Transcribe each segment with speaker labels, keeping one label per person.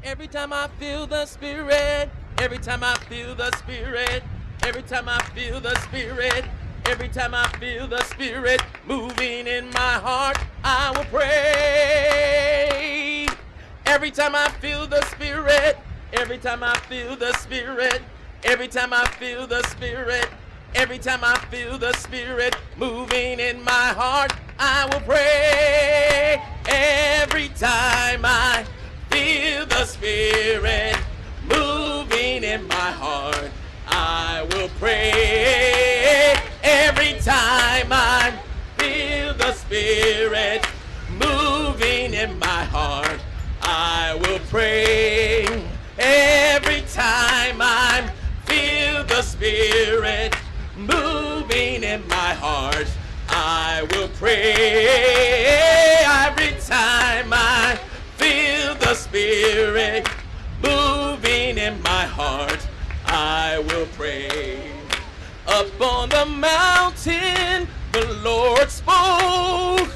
Speaker 1: Every time I feel the Spirit, every time I feel the Spirit, every time I feel the Spirit, every time I feel the Spirit moving in my heart, I will pray. Every time I feel the Spirit, every time I feel the Spirit, every time I feel the Spirit, every time I feel the Spirit moving in my heart, I will pray. Every time I feel the Spirit moving in my heart, I will pray. Every time I feel the Spirit moving in my heart, I will pray. Every time I feel the Spirit moving in my heart, I will pray. Every time I feel the Spirit moving in my heart, I will pray. Up on the mountain, the Lord spoke.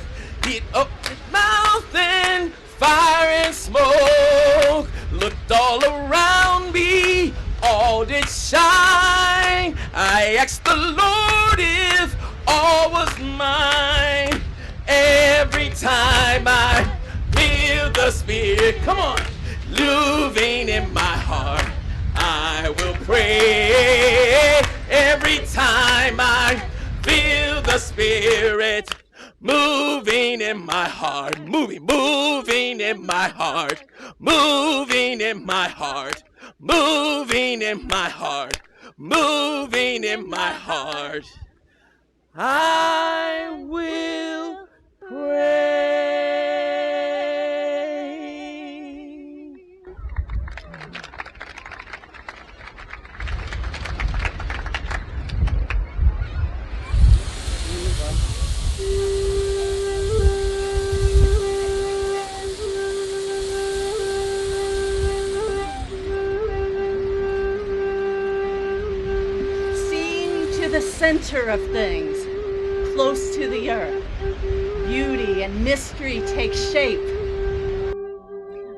Speaker 1: He opened his mouth and fire and smoke. Looked all around me, all did shine. I asked the Lord if all was mine. Every time I feel the Spirit, come on, moving in my heart, I will pray. Every time I feel the Spirit moving in my heart, moving in my heart, moving in my heart, moving in my heart, moving in my heart, I will pray.
Speaker 2: The center of things, close to the earth, beauty and mystery take shape.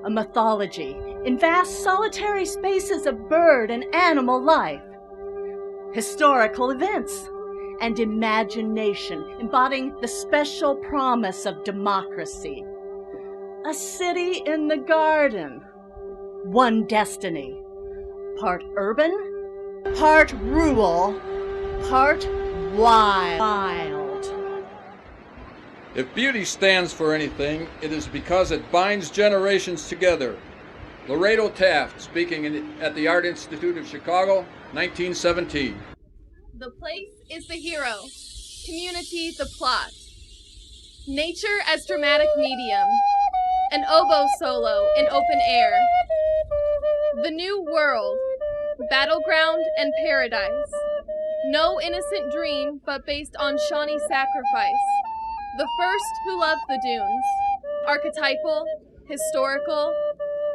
Speaker 2: A mythology in vast solitary spaces of bird and animal life. Historical events and imagination embodying the special promise of democracy. A city in the garden, one destiny, part urban, part rural, part wild.
Speaker 3: If beauty stands for anything, it is because it binds generations together. Laredo Taft, speaking at the Art Institute of Chicago, 1917.
Speaker 4: The place is the hero, community the plot. Nature as dramatic medium, an oboe solo in open air. The new world, battleground and paradise. No innocent dream, but based on Shawnee sacrifice. The first who loved the dunes. Archetypal, historical,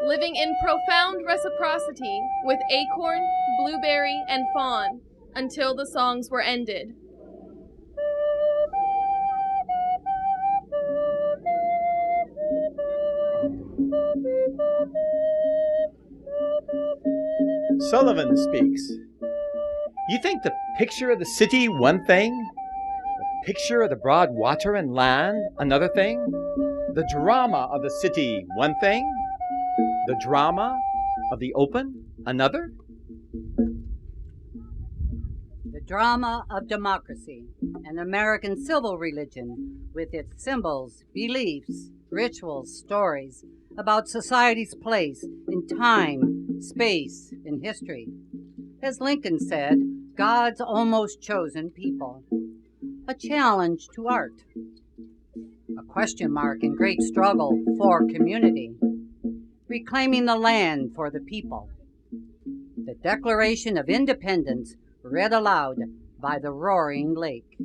Speaker 4: living in profound reciprocity with acorn, blueberry, and fawn until the songs were ended.
Speaker 5: Sullivan speaks. You think the picture of the city one thing? The picture of the broad water and land another thing? The drama of the city one thing? The drama of the open another?
Speaker 6: The drama of democracy, an American civil religion with its symbols, beliefs, rituals, stories about society's place in time, space, and history. As Lincoln said, God's almost chosen people. A challenge to art. A question mark in great struggle for community. Reclaiming the land for the people. The Declaration of Independence read aloud by the roaring lake.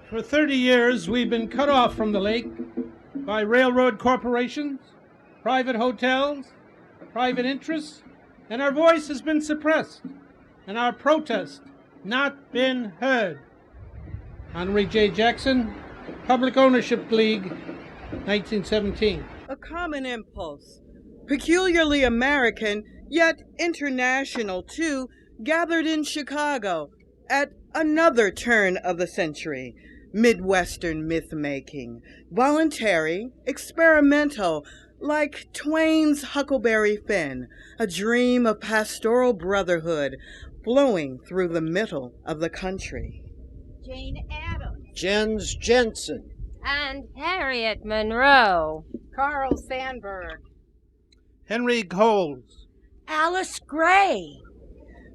Speaker 7: For 30 years, we've been cut off from the lake by railroad corporations, private hotels, private interests, and our voice has been suppressed, and our protest not been heard. Henry J. Jackson, Public Ownership League, 1917.
Speaker 8: A common impulse, peculiarly American, yet international too, gathered in Chicago at another turn of the century. Midwestern myth-making, voluntary, experimental, like Twain's Huckleberry Finn, a dream of pastoral brotherhood flowing through the middle of the country.
Speaker 9: Jane Addams.
Speaker 10: Jens Jensen.
Speaker 9: And Harriet Monroe.
Speaker 6: Carl Sandburg.
Speaker 7: Henry Coles.
Speaker 9: Alice Gray.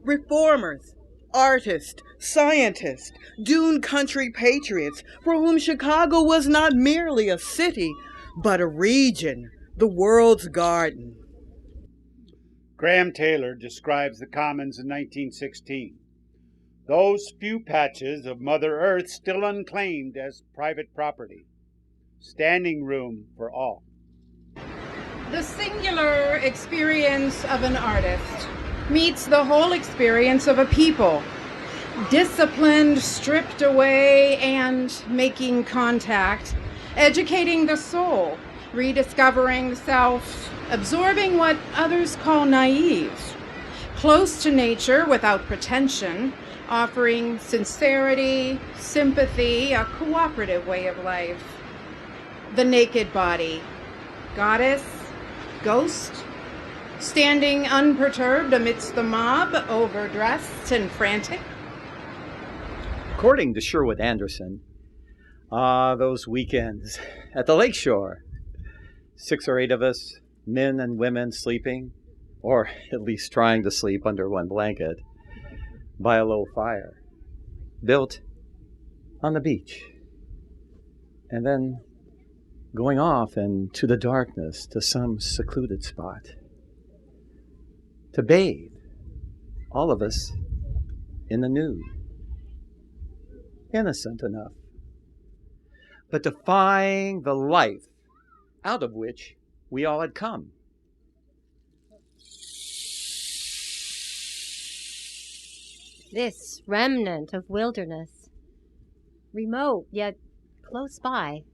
Speaker 8: Reformers, artists, scientists, dune country patriots for whom Chicago was not merely a city, but a region, the world's garden.
Speaker 11: Graham Taylor describes the Commons in 1916. Those few patches of Mother Earth still unclaimed as private property. Standing room for all.
Speaker 12: The singular experience of an artist meets the whole experience of a people. Disciplined, stripped away, and making contact. Educating the soul. Rediscovering self. Absorbing what others call naive. Close to nature without pretension. Offering sincerity, sympathy, a cooperative way of life. The naked body. Goddess. Ghost. Standing unperturbed amidst the mob, overdressed and frantic.
Speaker 5: According to Sherwood Anderson, those weekends at the lakeshore, 6 or 8 of us, men and women, sleeping, or at least trying to sleep under one blanket, by a low fire, built on the beach, and then going off into the darkness to some secluded spot, to bathe, all of us in the nude. Innocent enough, but defying the life out of which we all had come.
Speaker 9: This remnant of wilderness, remote yet close by,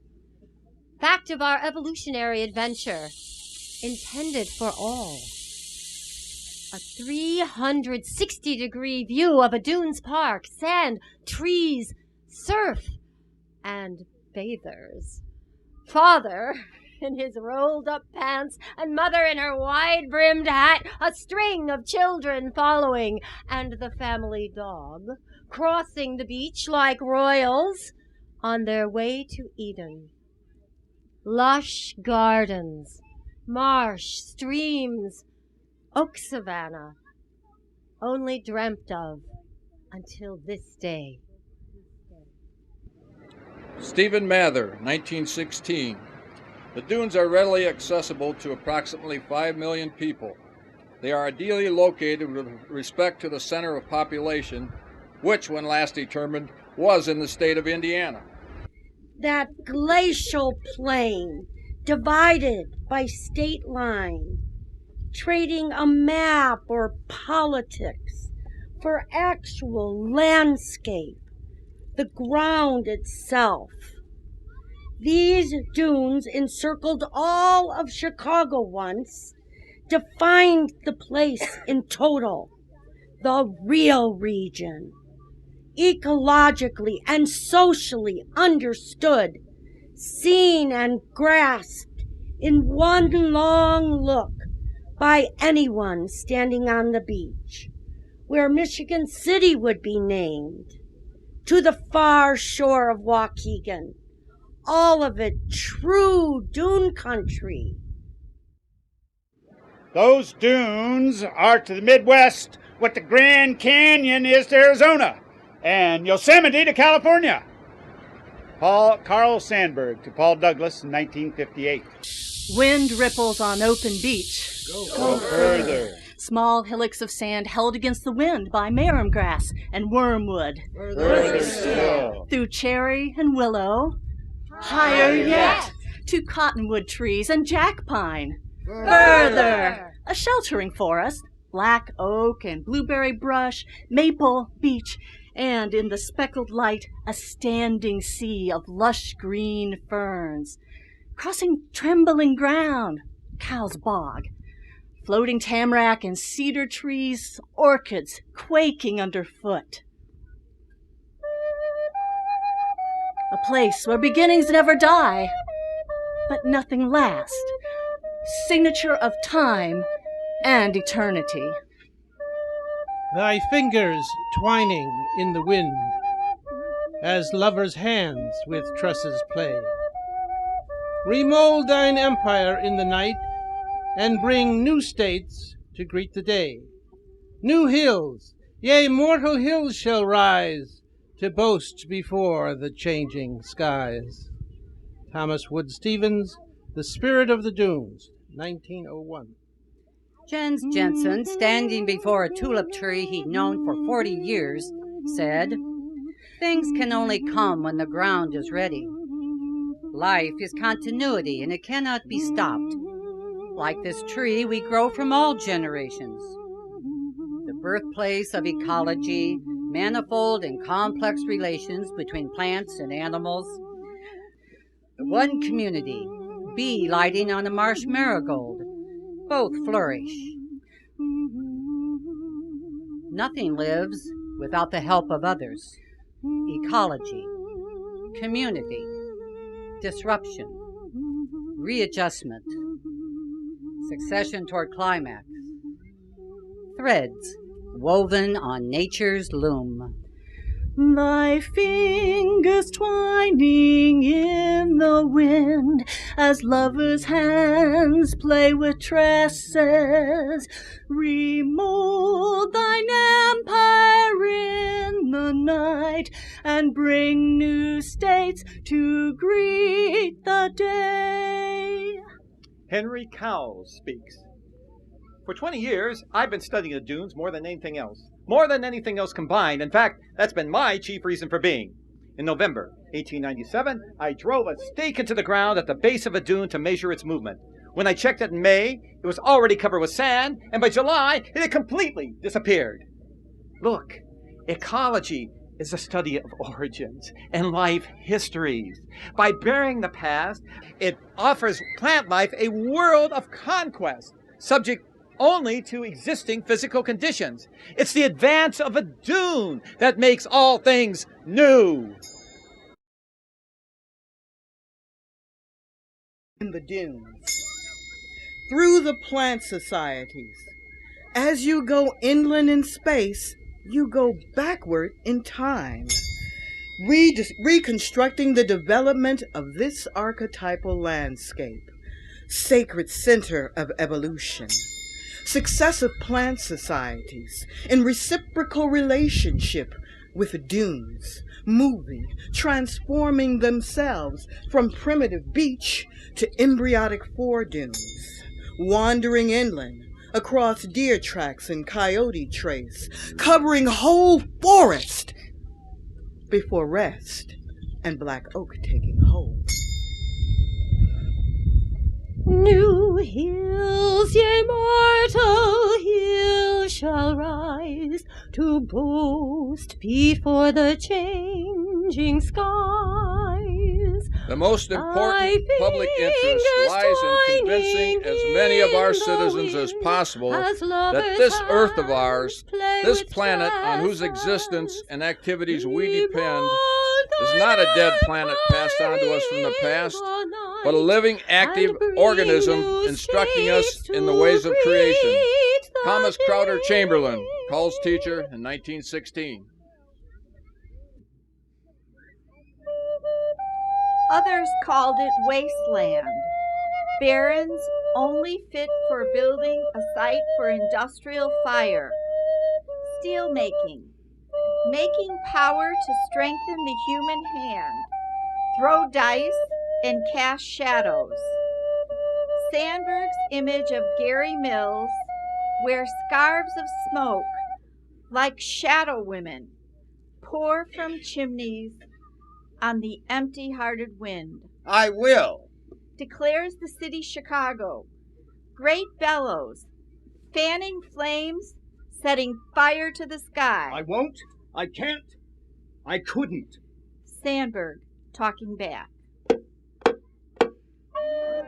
Speaker 9: fact of our evolutionary adventure, intended for all. A 360-degree view of a dunes park, sand, trees, surf, and bathers. Father in his rolled-up pants, and mother in her wide-brimmed hat, a string of children following, and the family dog, crossing the beach like royals on their way to Eden. Lush gardens, marsh, streams, oak savanna, only dreamt of until this day.
Speaker 3: Stephen Mather, 1916. The dunes are readily accessible to approximately 5 million people. They are ideally located with respect to the center of population, which, when last determined, was in the state of Indiana.
Speaker 13: That glacial plain, divided by state line, trading a map or politics for actual landscape, the ground itself. These dunes encircled all of Chicago once, defined the place in total, the real region, ecologically and socially understood, seen and grasped in one long look by anyone standing on the beach, where Michigan City would be named, to the far shore of Waukegan, all of it true dune country.
Speaker 11: Those dunes are to the Midwest what the Grand Canyon is to Arizona and Yosemite to California. Carl Sandburg to Paul Douglas in 1958.
Speaker 2: Wind ripples on open beach.
Speaker 11: Go further.
Speaker 2: Small hillocks of sand held against the wind by marram grass and wormwood.
Speaker 11: Further still.
Speaker 2: Through cherry and willow. Higher yet. To cottonwood trees and jack pine. Further. A sheltering forest. Black oak and blueberry brush. Maple, beech. And in the speckled light, a standing sea of lush green ferns. Crossing trembling ground. Cow's bog. Floating tamarack and cedar trees, orchids quaking underfoot. A place where beginnings never die, but nothing lasts. Signature of time and eternity.
Speaker 7: Thy fingers twining in the wind, as lovers' hands with tresses play. Remold thine empire in the night, and bring new states to greet the day. New hills, yea, mortal hills shall rise, to boast before the changing skies. Thomas Wood Stevens, The Spirit of the Dunes, 1901.
Speaker 6: Jens Jensen, standing before a tulip tree he'd known for 40 years, said, "Things can only come when the ground is ready. Life is continuity and it cannot be stopped. Like this tree, we grow from all generations. The birthplace of ecology, manifold and complex relations between plants and animals. One community, bee lighting on a marsh marigold, both flourish. Nothing lives without the help of others. Ecology, community, disruption, readjustment, succession toward climax. Threads woven on nature's loom.
Speaker 2: Thy fingers twining in the wind, as lovers' hands play with tresses. Remold thine empire in the night, and bring new states to greet the day.
Speaker 5: Henry Cowles speaks. For 20 years, I've been studying the dunes more than anything else. More than anything else combined. In fact, that's been my chief reason for being. In November 1897, I drove a stake into the ground at the base of a dune to measure its movement. When I checked it in May, it was already covered with sand, and by July, it had completely disappeared. Look, ecology is the study of origins and life histories. By burying the past, it offers plant life a world of conquest, subject only to existing physical conditions. It's the advance of a dune that makes all things new.
Speaker 8: In the dunes, through the plant societies, as you go inland in space, you go backward in time, reconstructing the development of this archetypal landscape, sacred center of evolution. Successive plant societies in reciprocal relationship with dunes, moving, transforming themselves from primitive beach to embryotic foredunes, wandering inland across deer tracks and coyote trace, covering whole forest before rest and black oak taking hold.
Speaker 9: New hills, yea, mortal hills shall rise to boast before the changing skies.
Speaker 3: The most important public interest lies in convincing as many of our citizens as possible that this earth of ours, this planet on whose existence and activities we depend, is not a dead planet passed on to us from the past, but a living, active organism instructing us in the ways of creation. Thomas Crowder Chamberlain, Paul's teacher in 1916.
Speaker 10: Others called it wasteland, barrens only fit for building a site for industrial fire, steel making power to strengthen the human hand, throw dice and cast shadows. Sandberg's image of Gary Mills wear scarves of smoke like shadow women, pour from chimneys on the empty-hearted wind.
Speaker 14: I will,
Speaker 10: declares the city Chicago. Great bellows, fanning flames, setting fire to the sky.
Speaker 14: I won't, I can't, I couldn't.
Speaker 10: Sandberg talking back.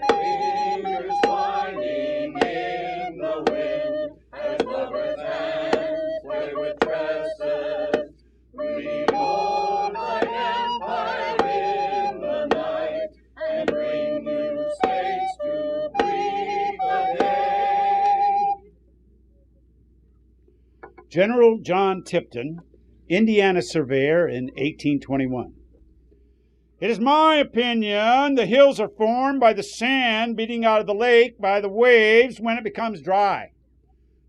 Speaker 14: Fingers twining in the wind.
Speaker 11: General John Tipton, Indiana surveyor in 1821. It is my opinion the hills are formed by the sand beating out of the lake by the waves when it becomes dry.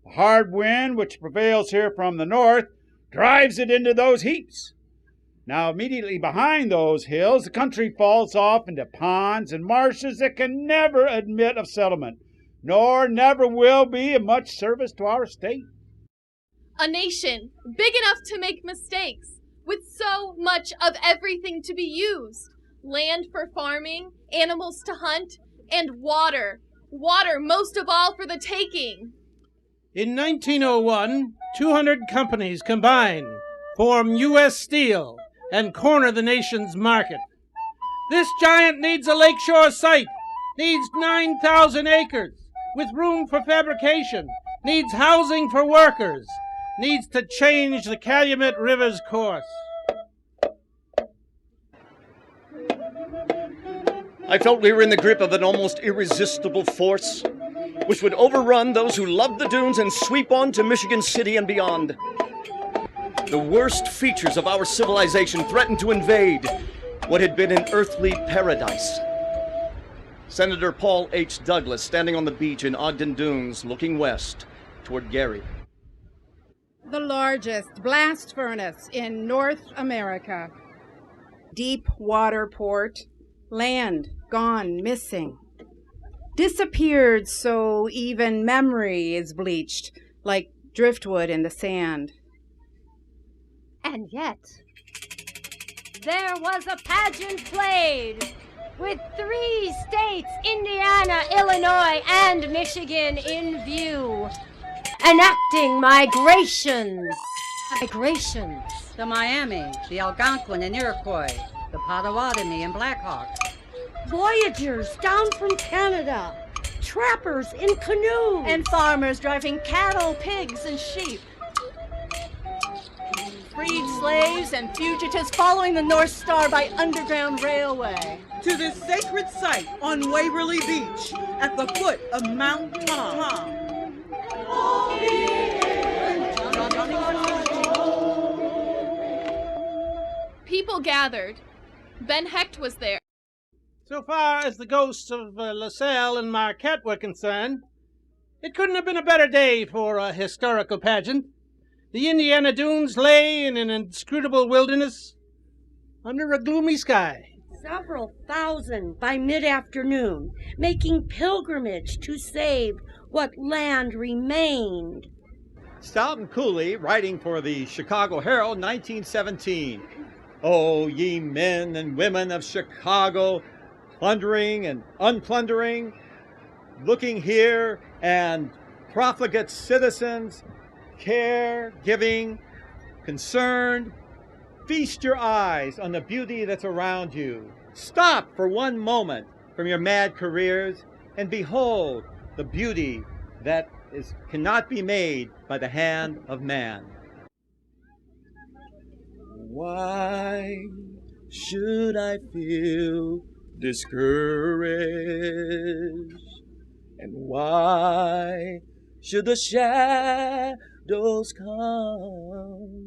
Speaker 11: The hard wind which prevails here from the north drives it into those heaps. Now, immediately behind those hills, the country falls off into ponds and marshes that can never admit of settlement, nor never will be of much service to our state.
Speaker 4: A nation big enough to make mistakes, with so much of everything to be used. Land for farming, animals to hunt, and water. Water most of all for the taking.
Speaker 7: In 1901, 200 companies combine, form U.S. Steel, and corner the nation's market. This giant needs a lakeshore site, needs 9,000 acres, with room for fabrication, needs housing for workers, needs to change the Calumet River's course.
Speaker 14: I felt we were in the grip of an almost irresistible force, which would overrun those who loved the dunes and sweep on to Michigan City and beyond. The worst features of our civilization threatened to invade what had been an earthly paradise. Senator Paul H. Douglas standing on the beach in Ogden Dunes, looking west toward Gary.
Speaker 12: The largest blast furnace in North America. Deep water port, land gone missing. Disappeared so even memory is bleached, like driftwood in the sand.
Speaker 9: And yet, there was a pageant played with 3 states, Indiana, Illinois, and Michigan, in view, enacting migrations.
Speaker 6: The Miami, the Algonquin and Iroquois, the Potawatomi and Blackhawk.
Speaker 13: Voyagers down from Canada, trappers in canoes,
Speaker 2: and farmers driving cattle, pigs, and sheep. Freed slaves and fugitives following the North Star by underground railway.
Speaker 8: To this sacred site on Waverly Beach at the foot of Mount Tom.
Speaker 4: People gathered. Ben Hecht was there.
Speaker 7: So far as the ghosts of LaSalle and Marquette were concerned, it couldn't have been a better day for a historical pageant. The Indiana Dunes lay in an inscrutable wilderness under a gloomy sky.
Speaker 13: Several thousand by mid-afternoon, making pilgrimage to save what land remained.
Speaker 5: Stoughton Cooley, writing for the Chicago Herald, 1917. Oh, ye men and women of Chicago, plundering and unplundering, looking here, and profligate citizens, care-giving, concerned, feast your eyes on the beauty that's around you. Stop for one moment from your mad careers and behold the beauty that cannot be made by the hand of man.
Speaker 1: Why should I feel discouraged? And why should the shadows come?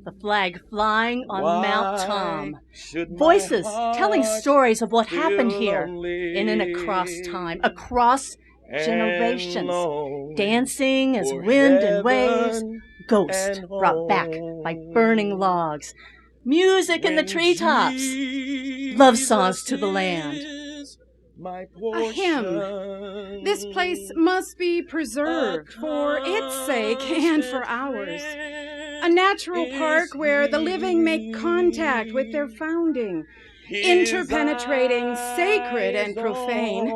Speaker 2: The flag flying on Mount Tom.
Speaker 1: Should my
Speaker 2: Voices telling
Speaker 1: heart
Speaker 2: stories of what
Speaker 1: feel
Speaker 2: happened here
Speaker 1: lonely
Speaker 2: in and across time, across generations.
Speaker 1: long
Speaker 2: Dancing as
Speaker 1: for
Speaker 2: wind and waves.
Speaker 1: heaven
Speaker 2: Ghost
Speaker 1: and
Speaker 2: brought back by burning logs. Music in the
Speaker 1: when
Speaker 2: treetops. Love songs to the
Speaker 1: Jesus
Speaker 2: land.
Speaker 1: is my
Speaker 12: A
Speaker 1: portion.
Speaker 12: hymn. This place must be preserved for its sake and for ours. A natural park where the living make contact with their founding, interpenetrating sacred and profane,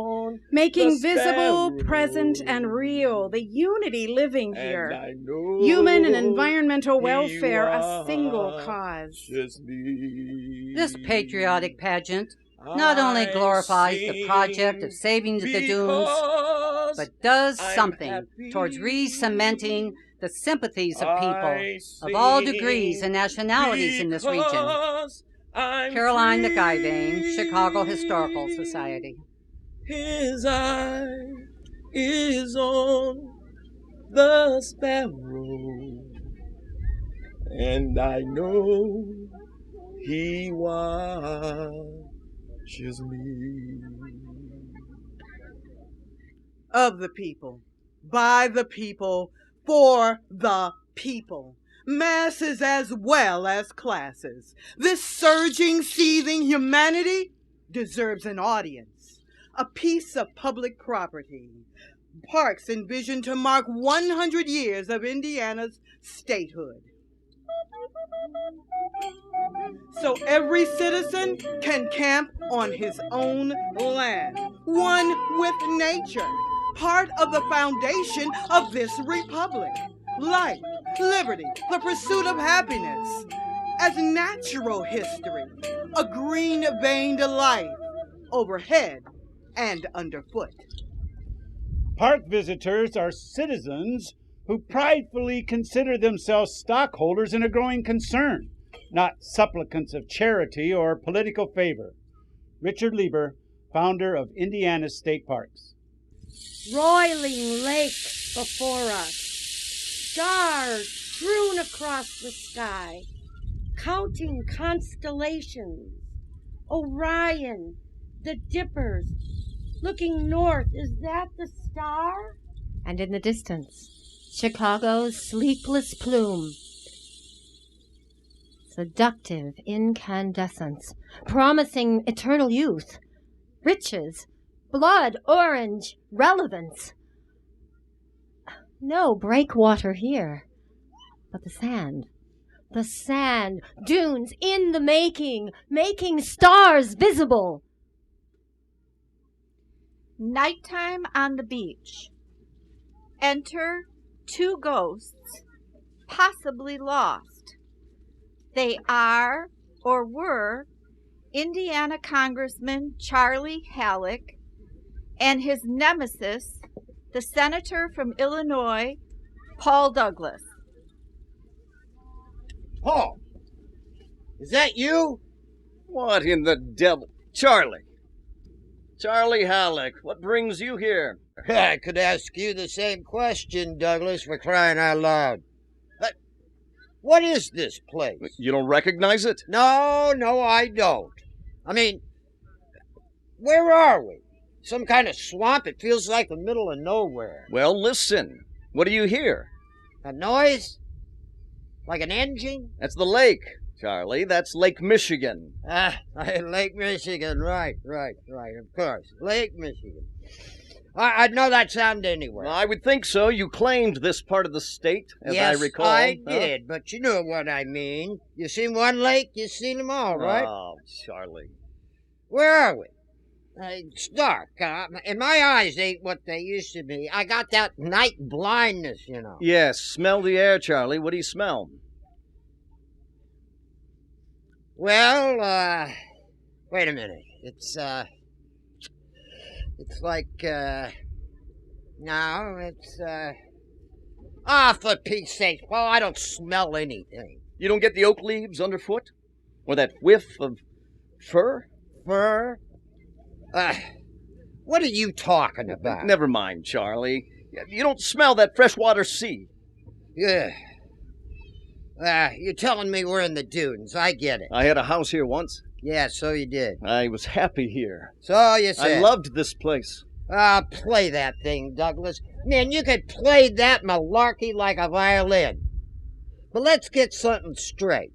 Speaker 12: making visible, present, and real the unity living here. Human and environmental welfare a single cause.
Speaker 6: This patriotic pageant not only glorifies the project of saving the dunes, but does something towards re-cementing the sympathies of people of all degrees and nationalities in this region. Caroline McIvane, Chicago Historical Society.
Speaker 1: His eye is on the sparrow,
Speaker 15: and I know he watches me.
Speaker 8: Of the people, by the people, for the people. Masses as well as classes. This surging, seething humanity deserves an audience, a piece of public property. Parks envisioned to mark 100 years of Indiana's statehood. So every citizen can camp on his own land, one with nature, part of the foundation of this republic. Life, liberty, the pursuit of happiness. As natural history, a green-veined life, overhead and underfoot.
Speaker 11: Park visitors are citizens who pridefully consider themselves stockholders in a growing concern, not supplicants of charity or political favor. Richard Lieber, founder of Indiana State Parks.
Speaker 13: Roiling lake before us, stars strewn across the sky, counting constellations. Orion, the Dippers. Looking north, is that the star?
Speaker 9: And in the distance, Chicago's sleepless plume. Seductive incandescence, promising eternal youth, riches, blood orange, relevance. No breakwater here, but the sand, dunes in the making stars visible.
Speaker 10: Nighttime on the beach. Enter two ghosts, possibly lost. They are, or were, Indiana Congressman Charlie Halleck and his nemesis, the senator from Illinois, Paul Douglas.
Speaker 16: Paul, is that you?
Speaker 14: What in the devil? Charlie Halleck, what brings you here?
Speaker 16: I could ask you the same question, Douglas, for crying out loud. What is this place?
Speaker 14: You don't recognize it?
Speaker 16: No, I don't. I mean, where are we? Some kind of swamp? It feels like the middle of nowhere.
Speaker 14: Well, listen. What do you hear?
Speaker 16: A noise? Like an engine?
Speaker 14: That's the lake, Charlie. That's Lake Michigan.
Speaker 16: Lake Michigan. Right, of course. Lake Michigan. I'd know that sound anywhere.
Speaker 14: Well, I would think so. You claimed this part of the state, as I recall.
Speaker 16: Yes, I did, but you know what I mean. You seen one lake, you seen them all, right?
Speaker 14: Oh, Charlie.
Speaker 16: Where are we? It's dark. And my eyes ain't what they used to be. I got that night blindness, you know.
Speaker 14: Yes, smell the air, Charlie. What do you smell?
Speaker 16: Well, wait a minute. It's like, no, it's, for Pete's sake, Paul, I don't smell anything.
Speaker 14: You don't get the oak leaves underfoot? Or that whiff of fur?
Speaker 16: Fur? What are you talking about?
Speaker 14: Never mind, Charlie. You don't smell that freshwater sea.
Speaker 16: Yeah. You're telling me we're in the dunes. I get it.
Speaker 14: I had a house here once.
Speaker 16: Yeah, so you did.
Speaker 14: I was happy here.
Speaker 16: So you said.
Speaker 14: I loved this place.
Speaker 16: Play that thing, Douglas. Man, you could play that malarkey like a violin. But let's get something straight.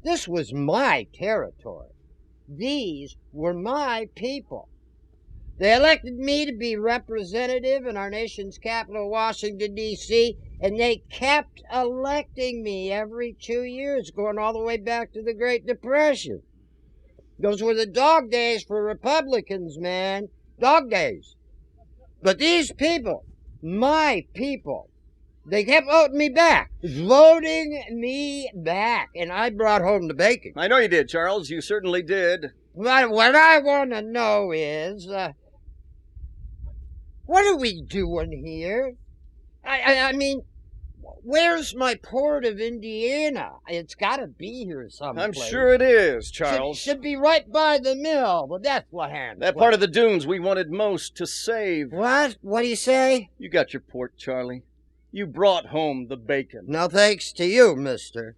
Speaker 16: This was my territory. These were my people. They elected me to be representative in our nation's capital, Washington, D.C., and they kept electing me every 2 years, going all the way back to the Great Depression. Those were the dog days for Republicans, man. Dog days. But these people, my people, they kept voting me back. And I brought home the bacon.
Speaker 14: I know you did, Charles. You certainly did.
Speaker 16: But what I want to know is, what are we doing here? I mean, where's my port of Indiana? It's got to be here someplace.
Speaker 14: I'm sure it is, Charles.
Speaker 16: Should be right by the mill, the Bethlehem.
Speaker 14: That part of the dunes we wanted most to save.
Speaker 16: What? What do you say?
Speaker 14: You got your port, Charlie. You brought home the bacon.
Speaker 16: No thanks to you, mister.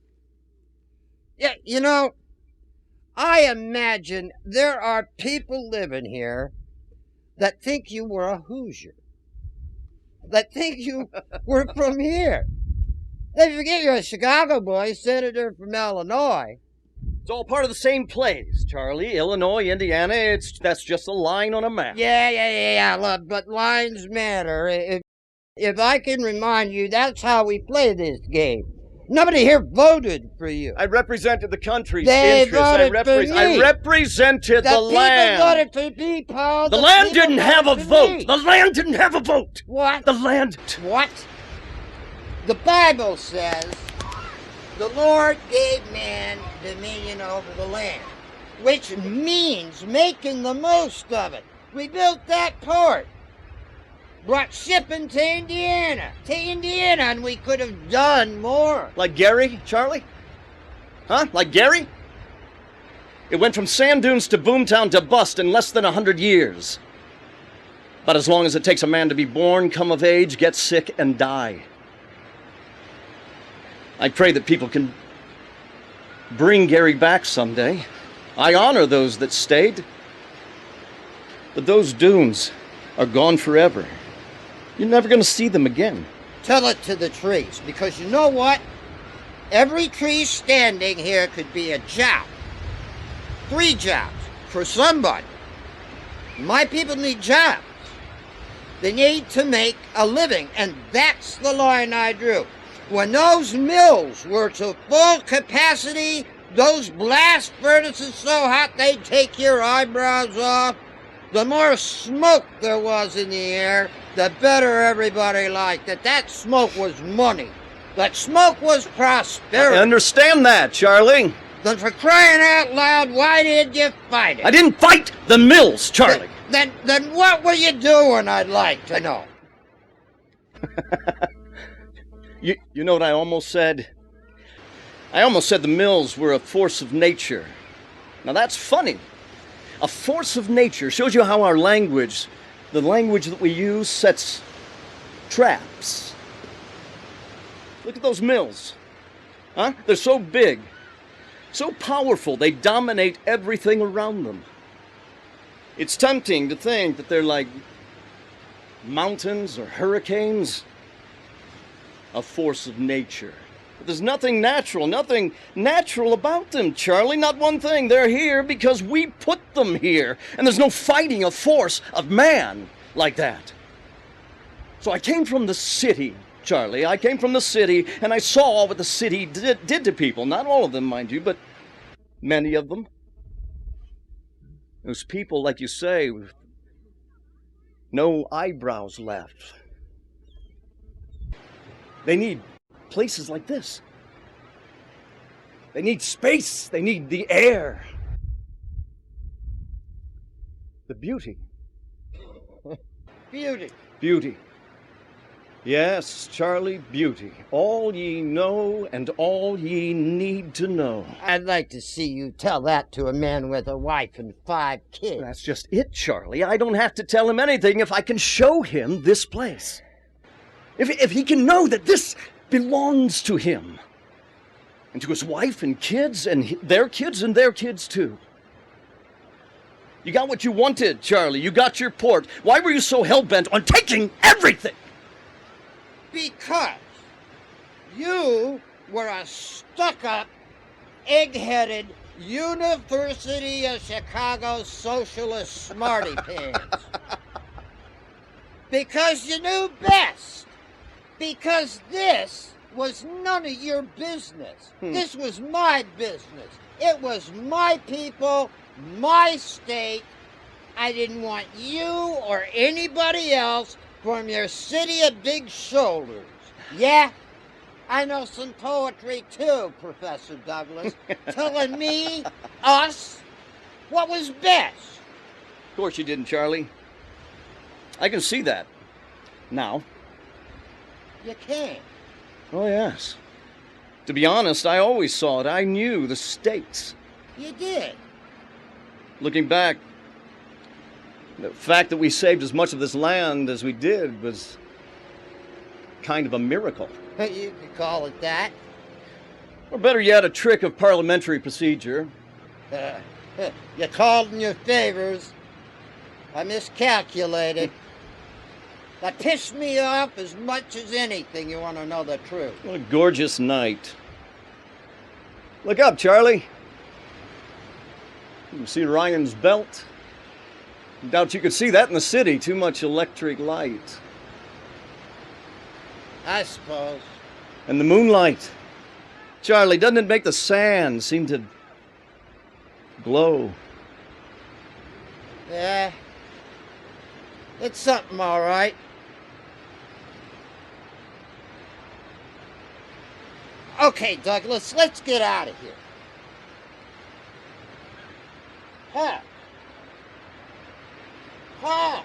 Speaker 16: Yeah, you know, I imagine there are people living here that think you were a Hoosier, that think you were from here. They forget you're a Chicago boy, senator from Illinois.
Speaker 14: It's all part of the same place, Charlie. Illinois, Indiana, that's just a line on a map.
Speaker 16: Yeah, look, but lines matter. If I can remind you, that's how we play this game. Nobody here voted for you.
Speaker 14: I represented the country's
Speaker 16: They
Speaker 14: interests.
Speaker 16: voted for me.
Speaker 14: I represented the land.
Speaker 16: The people voted for me, Paul.
Speaker 14: The land didn't have a vote. The land didn't have a vote.
Speaker 16: What?
Speaker 14: The land.
Speaker 16: What? The Bible says the Lord gave man dominion over the land, which means making the most of it. We built that port, brought shipping to Indiana, and we could have done more.
Speaker 14: Like Gary, Charlie? Huh? Like Gary? It went from sand dunes to boomtown to bust in less than 100 years. But as long as it takes a man to be born, come of age, get sick, and die. I pray that people can bring Gary back someday. I honor those that stayed. But those dunes are gone forever. You're never going to see them again.
Speaker 16: Tell it to the trees, because you know what? Every tree standing here could be a job. 3 jobs for somebody. My people need jobs. They need to make a living, and that's the line I drew. When those mills were to full capacity, those blast furnaces so hot they'd take your eyebrows off, the more smoke there was in the air, the better everybody liked it. That smoke was money. That smoke was prosperity.
Speaker 14: I understand that, Charlie.
Speaker 16: Then for crying out loud, why did you fight it?
Speaker 14: I didn't fight the mills, Charlie.
Speaker 16: Then what were you doing, I'd like to know?
Speaker 14: You know what I almost said? I almost said the mills were a force of nature. Now that's funny. A force of nature shows you how our language, the language that we use, sets traps. Look at those mills. Huh? They're so big, so powerful, they dominate everything around them. It's tempting to think that they're like mountains or hurricanes. A force of nature. But there's nothing natural about them, Charlie. Not one thing. They're here because we put them here. And there's no fighting a force of man like that. So I came from the city, Charlie. I came from the city, and I saw what the city did to people. Not all of them, mind you, but many of them. Those people, like you say, with no eyebrows left. They need places like this. They need space. They need the air. The beauty.
Speaker 16: Beauty.
Speaker 14: Beauty. Yes, Charlie, beauty. All ye know and all ye need to know.
Speaker 16: I'd like to see you tell that to a man with a wife and 5 kids.
Speaker 14: That's just it, Charlie. I don't have to tell him anything if I can show him this place. If he can know that this belongs to him. And to his wife and kids and their kids too. You got what you wanted, Charlie. You got your port. Why were you so hell-bent on taking everything?
Speaker 16: Because you were a stuck-up, egg-headed, University of Chicago socialist smarty pants. Because you knew best. Because this was none of your business. This was my business. It was my people, my state. I didn't want you or anybody else from your city of big shoulders. Yeah, I know some poetry too, Professor Douglas. Telling me, us, what was best.
Speaker 14: Of course you didn't, Charlie. I can see that. Now.
Speaker 16: You can't.
Speaker 14: Oh, yes. To be honest, I always saw it. I knew the stakes.
Speaker 16: You did.
Speaker 14: Looking back, the fact that we saved as much of this land as we did was kind of a miracle.
Speaker 16: You could call it that.
Speaker 14: Or better yet, a trick of parliamentary procedure.
Speaker 16: You called in your favors. I miscalculated. That pissed me off as much as anything. You want to know the truth.
Speaker 14: What a gorgeous night. Look up, Charlie. You see Ryan's belt? Doubt you could see that in the city. Too much electric light.
Speaker 16: I suppose.
Speaker 14: And the moonlight. Charlie, doesn't it make the sand seem to glow?
Speaker 16: Yeah. It's something, all right. Okay, Douglas, let's get out of here. Huh. Huh.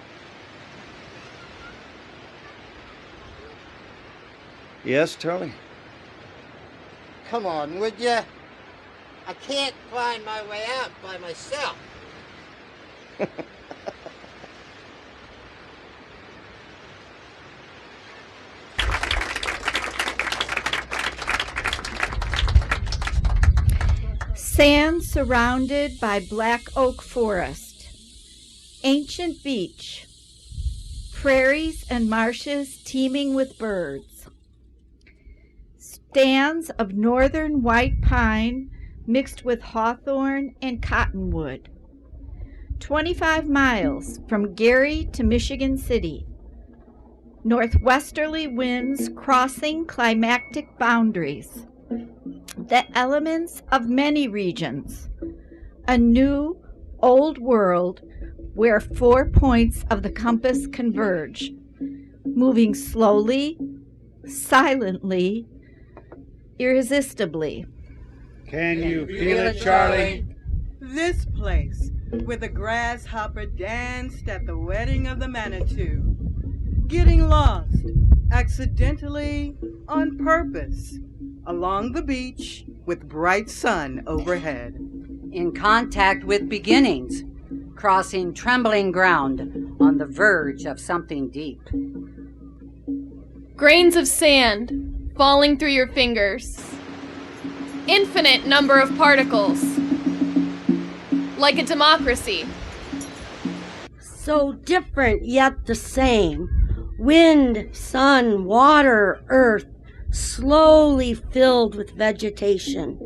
Speaker 14: Yes, Charlie?
Speaker 16: Come on, would you? I can't find my way out by myself.
Speaker 10: Sand surrounded by black oak forest. Ancient beach. Prairies and marshes teeming with birds. Stands of northern white pine mixed with hawthorn and cottonwood. 25 miles from Gary to Michigan City. Northwesterly winds crossing climactic boundaries. The elements of many regions. A new, old world where 4 points of the compass converge, moving slowly, silently, irresistibly.
Speaker 11: Can you feel it, Charlie?
Speaker 8: This place, where the grasshopper danced at the wedding of the Manitou. Getting lost, accidentally, on purpose, along the beach with bright sun overhead.
Speaker 6: In contact with beginnings, crossing trembling ground on the verge of something deep.
Speaker 4: Grains of sand falling through your fingers. Infinite number of particles. Like a democracy.
Speaker 13: So different yet the same. Wind, sun, water, earth, slowly filled with vegetation,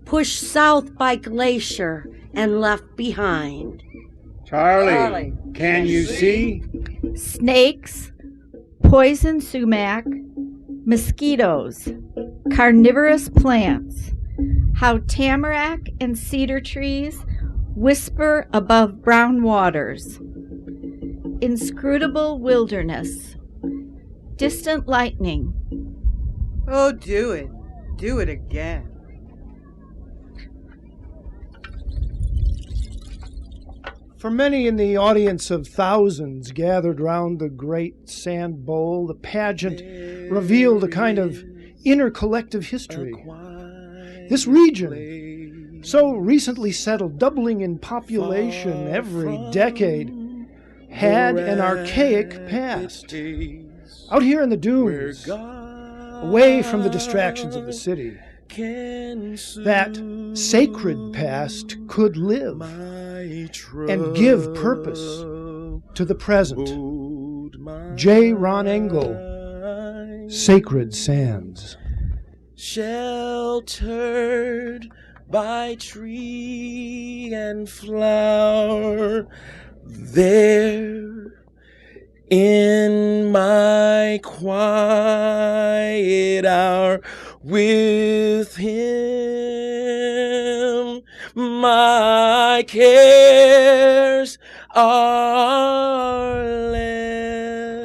Speaker 13: pushed south by glacier and left behind.
Speaker 11: Charlie, can you see?
Speaker 10: Snakes, poison sumac, mosquitoes, carnivorous plants, how tamarack and cedar trees whisper above brown waters. Inscrutable wilderness, distant lightning.
Speaker 8: Oh, do it. Do it again.
Speaker 17: For many in the audience of thousands gathered round the great sand bowl, the pageant revealed a kind of inner collective history. This region, so recently settled, doubling in population every decade, had an archaic past. Out here in the dunes, away from the distractions of the city, that sacred past could live and give purpose to the present. J. Ron Engel, Sacred Sands.
Speaker 1: Sheltered by tree and flower, there in my quiet hour with him, my cares are left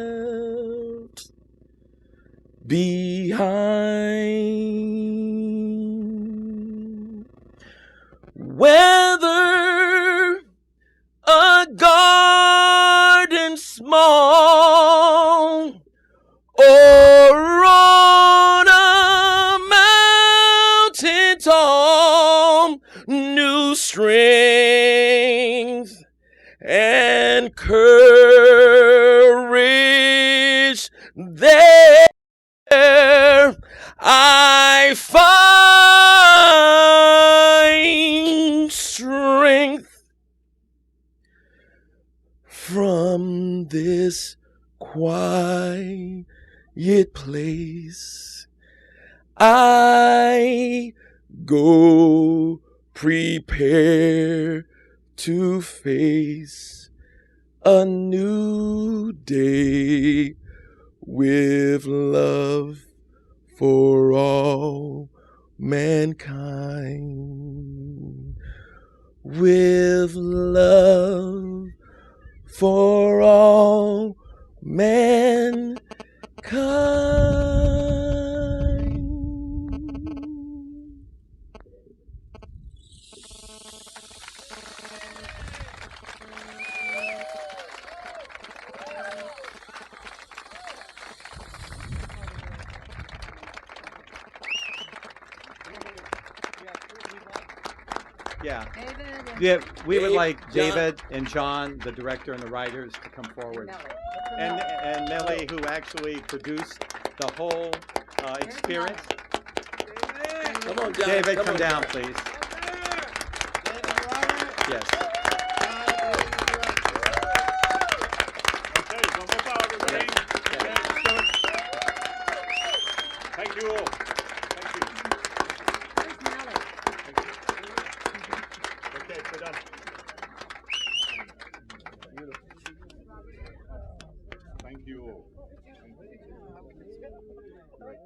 Speaker 1: behind. Whether a garden small or on a mountain tall, new strength and courage there I find.
Speaker 15: from this quiet place. I go prepare to face a new day with love for all mankind. With love for all mankind.
Speaker 5: Yeah.
Speaker 6: David and
Speaker 5: Yeah, we would
Speaker 1: Dave,
Speaker 5: like
Speaker 1: John.
Speaker 5: David and John, the director and the writers, to come forward. And Nellie, who actually produced the whole experience.
Speaker 1: Come on, John.
Speaker 5: David,
Speaker 1: come
Speaker 5: come
Speaker 1: on,
Speaker 5: down,
Speaker 1: John.
Speaker 5: please. Yes.
Speaker 11: Thank you all. Thank you. Okay, we're done. Thank you all. Right.